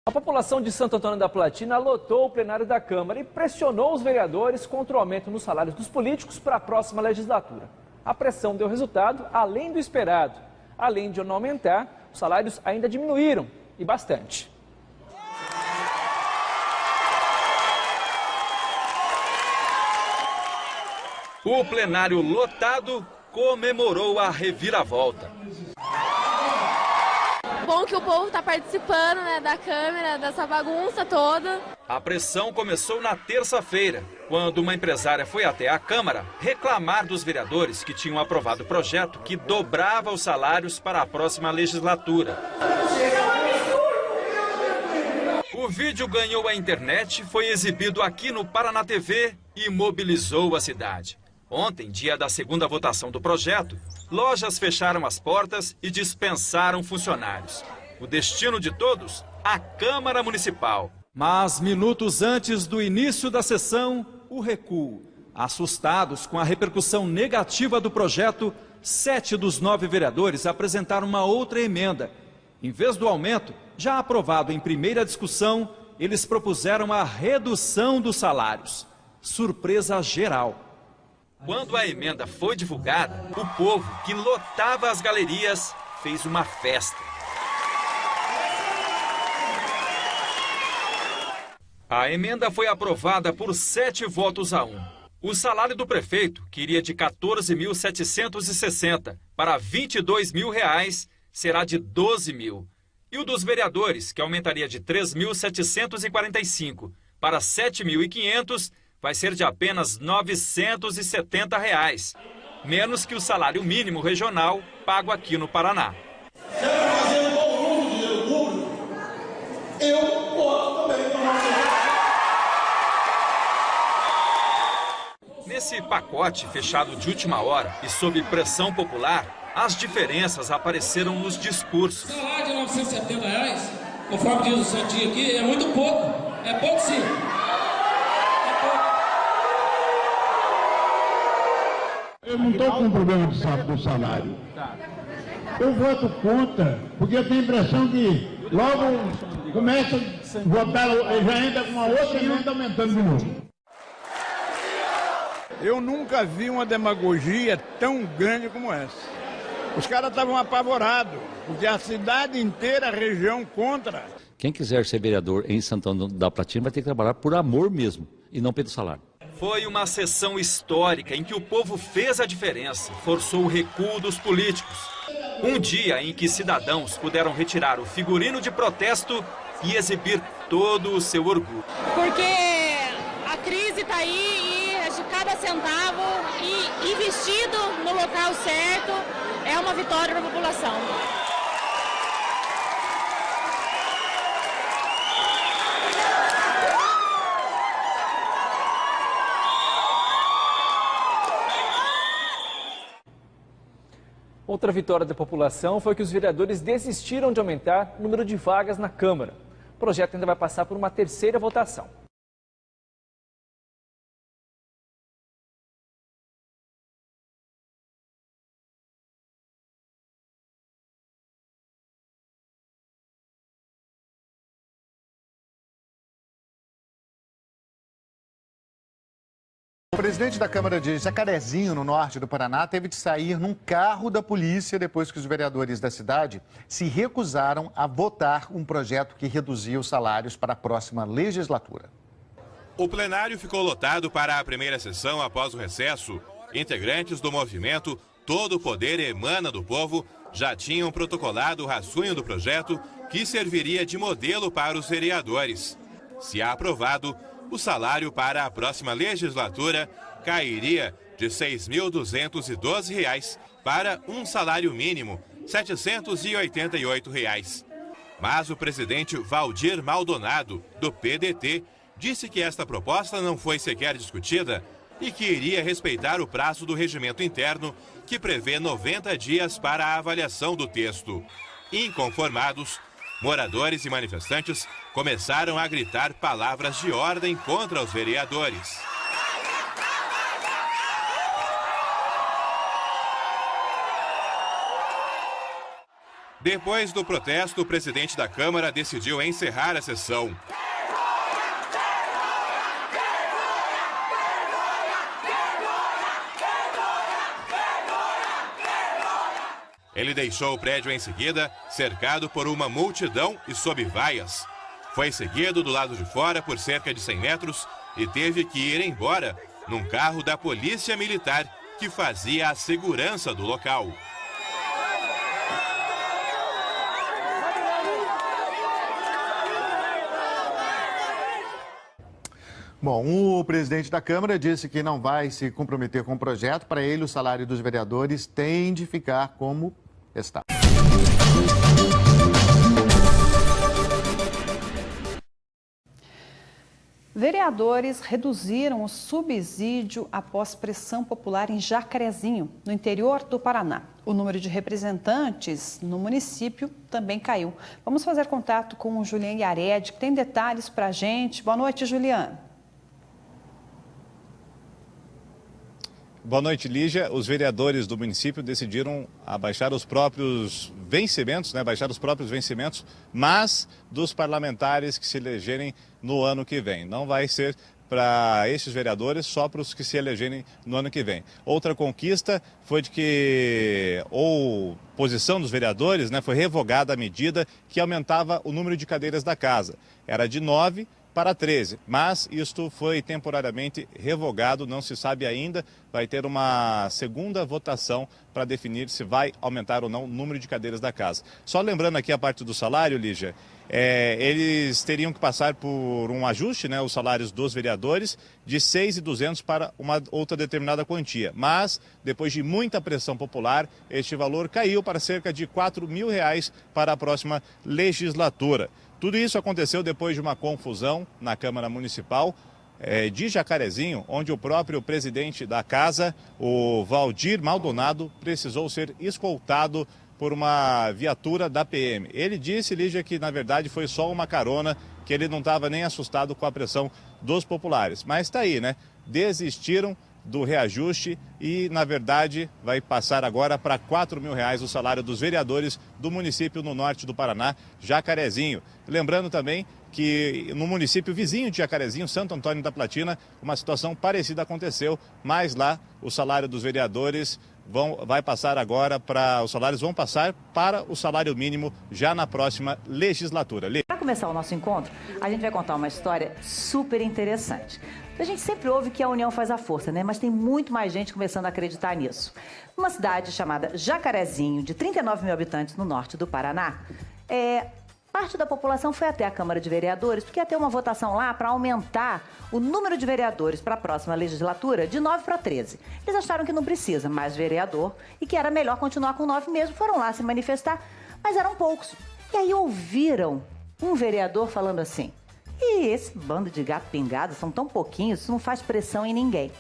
A população de Santo Antônio da Platina lotou o plenário da Câmara e pressionou os vereadores contra o aumento nos salários dos políticos para a próxima legislatura. A pressão deu resultado além do esperado. Além de não aumentar, os salários ainda diminuíram, e bastante. O plenário lotado comemorou a reviravolta. Bom que o povo está participando, né, da Câmara, dessa bagunça toda. A pressão começou na terça-feira, quando uma empresária foi até a Câmara reclamar dos vereadores que tinham aprovado o projeto que dobrava os salários para a próxima legislatura. O vídeo ganhou a internet, foi exibido aqui no Paraná TV e mobilizou a cidade. Ontem, dia da segunda votação do projeto, lojas fecharam as portas e dispensaram funcionários. O destino de todos? A Câmara Municipal. Mas minutos antes do início da sessão, o recuo. Assustados com a repercussão negativa do projeto, 7 dos 9 vereadores apresentaram uma outra emenda. Em vez do aumento, já aprovado em primeira discussão, eles propuseram a redução dos salários. Surpresa geral. Quando a emenda foi divulgada, o povo, que lotava as galerias, fez uma festa. A emenda foi aprovada por 7 votos a 1. O salário do prefeito, que iria de R$ 14.760 para R$ 22.000, será de R$ 12.000. E o dos vereadores, que aumentaria de R$ 3.745 para R$ 7.500, vai ser de apenas R$ 970, menos que o salário mínimo regional pago aqui no Paraná. Quero fazer um bom uso do dinheiro público, eu posso também tomar. Nesse pacote fechado de última hora e sob pressão popular, as diferenças apareceram nos discursos. O salário de R$ 970, conforme diz o Santinho aqui, é muito pouco. É pouco sim. Eu não estou com problema do salário. Eu voto contra, porque eu tenho a impressão que logo começa a votar, já entra com uma outra emenda aumentando de novo. Eu nunca vi uma demagogia tão grande como essa. Os caras estavam apavorados, porque a cidade inteira, a região, contra. Quem quiser ser vereador em Santo Antônio da Platina vai ter que trabalhar por amor mesmo, e não pelo salário. Foi uma sessão histórica em que o povo fez a diferença, forçou o recuo dos políticos. Um dia em que cidadãos puderam retirar o figurino de protesto e exibir todo o seu orgulho. Porque a crise está aí e de cada centavo e investido no local certo é uma vitória para a população. Outra vitória da população foi que os vereadores desistiram de aumentar o número de vagas na Câmara. O projeto ainda vai passar por uma terceira votação. O presidente da Câmara de Jacarezinho, no norte do Paraná, teve de sair num carro da polícia depois que os vereadores da cidade se recusaram a votar um projeto que reduzia os salários para a próxima legislatura. O plenário ficou lotado para a primeira sessão após o recesso. Integrantes do movimento Todo o Poder Emana do Povo já tinham protocolado o rascunho do projeto que serviria de modelo para os vereadores. Se aprovado, o salário para a próxima legislatura cairia de R$ 6.212 para um salário mínimo, R$ 788. Mas o presidente Valdir Maldonado, do PDT, disse que esta proposta não foi sequer discutida e que iria respeitar o prazo do regimento interno, que prevê 90 dias para a avaliação do texto. Inconformados, moradores e manifestantes começaram a gritar palavras de ordem contra os vereadores. Depois do protesto, o presidente da Câmara decidiu encerrar a sessão. Ele deixou o prédio em seguida, cercado por uma multidão e sob vaias. Foi seguido do lado de fora por cerca de 100 metros e teve que ir embora num carro da Polícia Militar que fazia a segurança do local. Bom, o presidente da Câmara disse que não vai se comprometer com o projeto. Para ele, o salário dos vereadores tem de ficar como está. Vereadores reduziram o subsídio após pressão popular em Jacarezinho, no interior do Paraná. O número de representantes no município também caiu. Vamos fazer contato com o Juliane Yared, que tem detalhes para a gente. Boa noite, Juliane. Boa noite, Lígia. Os vereadores do município decidiram abaixar os próprios vencimentos, mas dos parlamentares que se elegerem no ano que vem. Não vai ser para estes vereadores, só para os que se elegerem no ano que vem. Outra conquista foi de que a posição dos vereadores, foi revogada a medida que aumentava o número de cadeiras da casa. Era de 9 para 13, mas isto foi temporariamente revogado, não se sabe ainda, vai ter uma segunda votação para definir se vai aumentar ou não o número de cadeiras da casa. Só lembrando aqui a parte do salário, Lígia, eles teriam que passar por um ajuste, os salários dos vereadores, de 6.200 para uma outra determinada quantia. Mas, depois de muita pressão popular, este valor caiu para cerca de R$4.000 para a próxima legislatura. Tudo isso aconteceu depois de uma confusão na Câmara Municipal de Jacarezinho, onde o próprio presidente da casa, o Valdir Maldonado, precisou ser escoltado por uma viatura da PM. Ele disse, Lígia, que na verdade foi só uma carona, que ele não estava nem assustado com a pressão dos populares. Mas está aí, Desistiram do reajuste e, na verdade, vai passar agora para R$4.000 o salário dos vereadores do município no norte do Paraná, Jacarezinho. Lembrando também que no município vizinho de Jacarezinho, Santo Antônio da Platina, uma situação parecida aconteceu, mas lá o salário dos vereadores os salários vão passar para o salário mínimo já na próxima legislatura. Para começar o nosso encontro, a gente vai contar uma história super interessante. A gente sempre ouve que a união faz a força, mas tem muito mais gente começando a acreditar nisso. Uma cidade chamada Jacarezinho, de 39 mil habitantes no norte do Paraná, parte da população foi até a Câmara de Vereadores, porque ia ter uma votação lá para aumentar o número de vereadores para a próxima legislatura de 9 para 13. Eles acharam que não precisa mais vereador e que era melhor continuar com 9 mesmo. Foram lá se manifestar, mas eram poucos. E aí ouviram um vereador falando assim: e esse bando de gato pingado, são tão pouquinhos, isso não faz pressão em ninguém.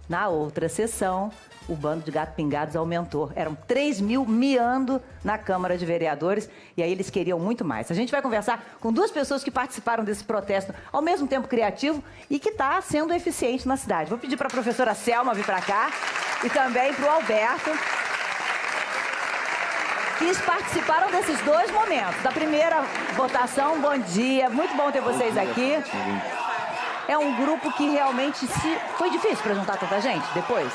Na outra sessão, o bando de gato pingados aumentou. Eram 3 mil miando na Câmara de Vereadores e aí eles queriam muito mais. A gente vai conversar com duas pessoas que participaram desse protesto ao mesmo tempo criativo e que está sendo eficiente na cidade. Vou pedir para a professora Selma vir para cá e também para o Alberto, que participaram desses dois momentos. Da primeira votação, bom dia, muito bom ter vocês aqui. É um grupo que realmente foi difícil para juntar tanta gente depois?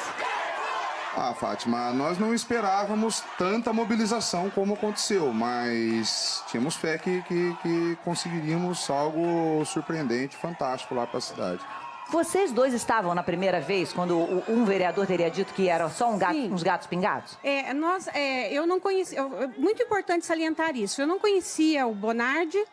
Fátima, nós não esperávamos tanta mobilização como aconteceu, mas tínhamos fé que conseguiríamos algo surpreendente, fantástico lá para a cidade. Vocês dois estavam na primeira vez, quando um vereador teria dito que era só uns gatos pingados? Eu não conhecia, muito importante salientar isso, eu não conhecia o Bonardi,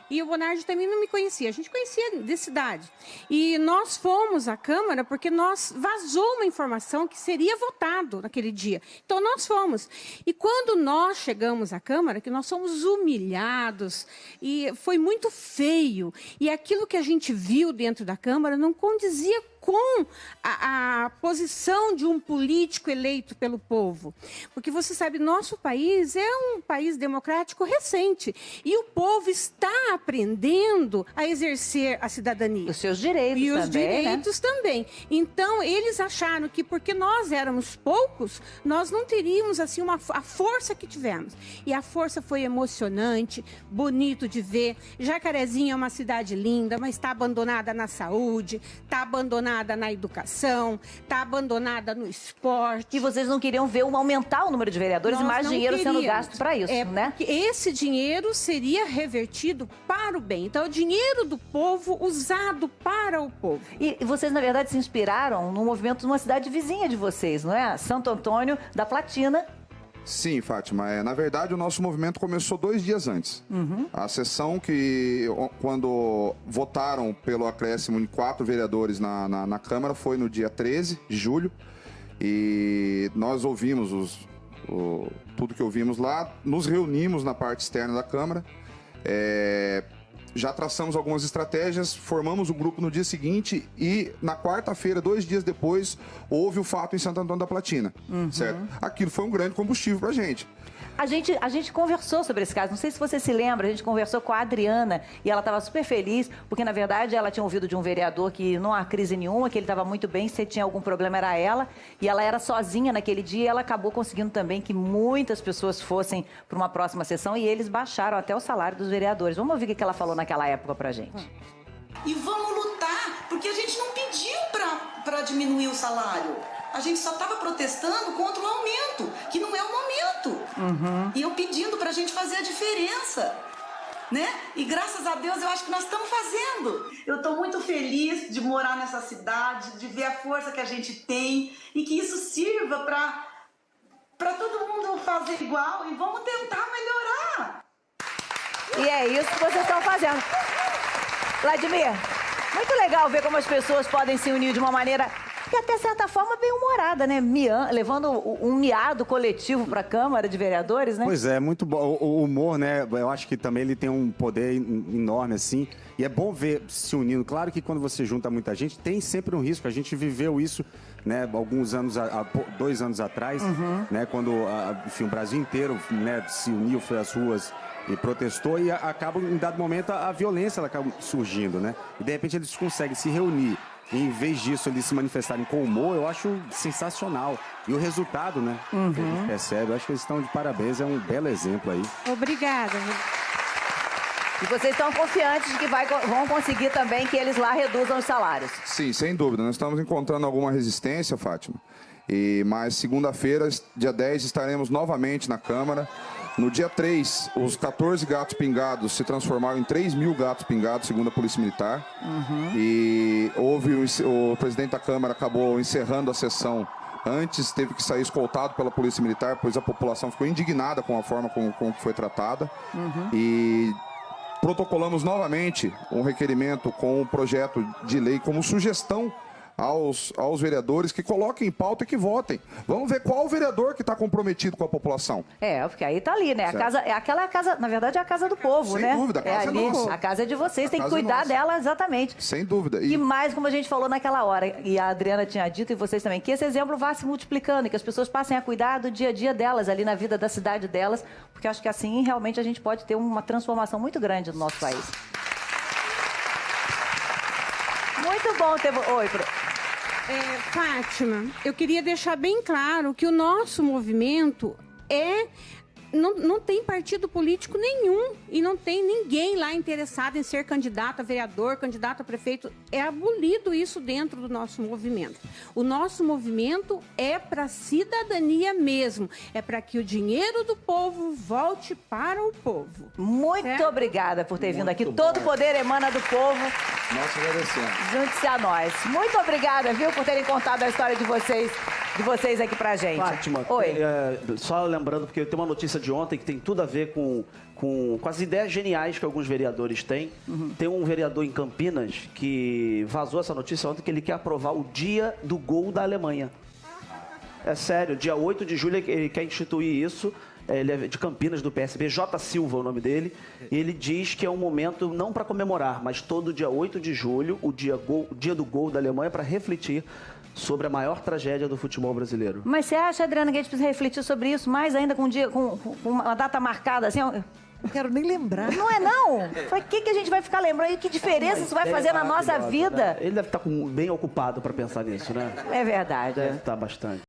e o Bonardi também não me conhecia, a gente conhecia de cidade. E nós fomos à Câmara porque vazou uma informação que seria votado naquele dia. Então nós fomos. E quando nós chegamos à Câmara, que nós fomos humilhados, e foi muito feio. E aquilo que a gente viu dentro da Câmara não condizia com a posição de um político eleito pelo povo. Porque você sabe, nosso país é um país democrático recente e o povo está aprendendo a exercer a cidadania. Os seus direitos e também, os direitos também. Então, eles acharam que porque nós éramos poucos, nós não teríamos assim a força que tivemos. E a força foi emocionante, bonito de ver. Jacarezinho é uma cidade linda, mas está abandonada na saúde, está abandonada na educação, está abandonada no esporte. E vocês não queriam ver aumentar o número de vereadores e mais dinheiro sendo gasto para isso, né? Porque esse dinheiro seria revertido para o bem. Então, é o dinheiro do povo usado para o povo. E vocês, na verdade, se inspiraram no movimento de uma cidade vizinha de vocês, não é? Santo Antônio da Platina. Sim, Fátima. Na verdade, o nosso movimento começou 2 dias antes. A sessão quando votaram pelo acréscimo de 4 vereadores na Câmara, foi no dia 13 de julho. E nós ouvimos tudo que ouvimos lá, nos reunimos na parte externa da Câmara. Já traçamos algumas estratégias, formamos o grupo no dia seguinte e na quarta-feira, 2 dias depois, houve o fato em Santo Antônio da Platina, certo? Aquilo foi um grande combustível pra gente. A gente conversou sobre esse caso, não sei se você se lembra, a gente conversou com a Adriana e ela estava super feliz, porque na verdade ela tinha ouvido de um vereador que não há crise nenhuma, que ele estava muito bem, se tinha algum problema era ela, e ela era sozinha naquele dia e ela acabou conseguindo também que muitas pessoas fossem para uma próxima sessão e eles baixaram até o salário dos vereadores. Vamos ouvir o que ela falou naquela época pra gente. E vamos lutar, porque a gente não pediu para diminuir o salário. A gente só estava protestando contra o aumento, que não é o momento. E eu pedindo para a gente fazer a diferença, né? E graças a Deus eu acho que nós estamos fazendo. Eu estou muito feliz de morar nessa cidade, de ver a força que a gente tem e que isso sirva para todo mundo fazer igual e vamos tentar melhorar. E é isso que vocês estão fazendo. Vladimir, muito legal ver como as pessoas podem se unir de uma maneira que até certa forma bem humorada, né? Levando um miado coletivo para a Câmara de Vereadores, né? Pois é, muito bom. O humor, né? Eu acho que também ele tem um poder enorme, assim. E é bom ver se unindo. Claro que quando você junta muita gente, tem sempre um risco. A gente viveu isso, né? Alguns anos, 2 anos atrás, né? Quando, enfim, o Brasil inteiro, né, se uniu, foi às ruas e protestou e acaba, em dado momento, a violência ela acaba surgindo, né? E de repente eles conseguem se reunir. E, em vez disso, eles se manifestarem com humor, eu acho sensacional. E o resultado, né? Que a gente percebe, eu acho que eles estão de parabéns, é um belo exemplo aí. Obrigada. E vocês estão confiantes de que vão conseguir também que eles lá reduzam os salários? Sim, sem dúvida. Nós estamos encontrando alguma resistência, Fátima. Mas segunda-feira, dia 10, estaremos novamente na Câmara. No dia 3, os 14 gatos pingados se transformaram em 3.000 gatos pingados, segundo a Polícia Militar. E o presidente da Câmara acabou encerrando a sessão antes, teve que sair escoltado pela Polícia Militar, pois a população ficou indignada com a forma como foi tratada. E protocolamos novamente um requerimento com um projeto de lei como sugestão aos vereadores que coloquem em pauta e que votem. Vamos ver qual vereador que está comprometido com a população. Porque aí tá ali, né? A casa, aquela casa, na verdade, é a casa do povo, Sem né? dúvida, a casa é nossa. A casa é de vocês, tem que casa é cuidar nossa. dela, exatamente. Sem dúvida. E mais, como a gente falou naquela hora, e a Adriana tinha dito, e vocês também, que esse exemplo vá se multiplicando, e que as pessoas passem a cuidar do dia a dia delas, ali na vida da cidade delas, porque acho que assim, realmente, a gente pode ter uma transformação muito grande no nosso país. Muito bom ter... Oi, Fátima, eu queria deixar bem claro que o nosso movimento não tem partido político nenhum e não tem ninguém lá interessado em ser candidato a vereador, candidato a prefeito. É abolido isso dentro do nosso movimento. O nosso movimento é para a cidadania mesmo. É para que o dinheiro do povo volte para o povo. Muito obrigada por ter vindo aqui. Todo o poder emana do povo. Nós agradecemos. Junte-se a nós. Muito obrigada, viu, por terem contado a história de vocês aqui pra gente. Fátima, Oi. Só lembrando, porque tem uma notícia de ontem que tem tudo a ver com as ideias geniais que alguns vereadores têm. Tem um vereador em Campinas que vazou essa notícia ontem que ele quer aprovar o dia do gol da Alemanha. É sério, dia 8 de julho ele quer instituir isso. ele é de Campinas, do PSB, J. Silva é o nome dele. Ele diz que é um momento não para comemorar, mas todo dia 8 de julho, o dia do gol da Alemanha, para refletir sobre a maior tragédia do futebol brasileiro. Mas você acha, Adriana, que a gente precisa refletir sobre isso mais ainda com uma data marcada, assim? Não quero nem lembrar. Não é, não? O que a gente vai ficar lembrando? E que diferença isso vai fazer na nossa vida? Né? Ele deve estar bem ocupado para pensar nisso, né? É verdade. Deve estar bastante.